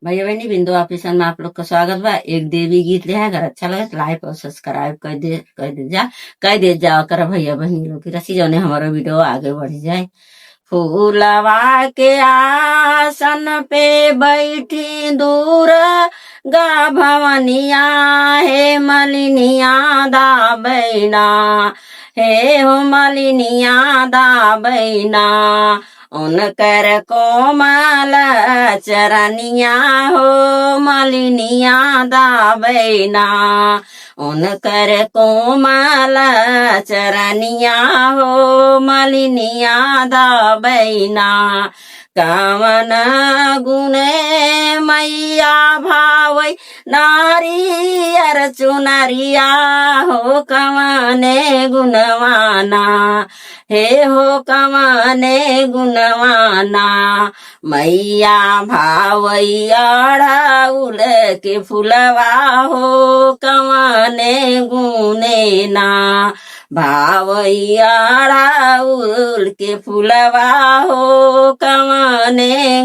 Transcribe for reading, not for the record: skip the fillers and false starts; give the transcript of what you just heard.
भैया बहनी बिंदु ऑफिसन में आप लोग का स्वागत बा। एक देवी गीत ले है, अगर अच्छा लगे तो लाइक और सब्सक्राइब कर दे जा कर भैया बहनी लोग की रसी जौने हमारा वीडियो आगे बढ़ जाए। फूलवा के आसन पे बैठी दूर गा भवनिया, हे मलिनिया दा बैना, हे हो मलिनिया दा बैना। उनकर कोमल चरनिया हो मलिनिया दा बैना, उनकर कोमल चरनिया हो मलिनिया दा बैना। कवन गुने मैया भावै नारियर चुनरिया हो कवने गुणवाना, हे हो कवने गुणवाना। मैया भावैया अड़हुल के फुलवा हो कवने गुने ना, भावैया अड़हुल के फुलवा हो कवने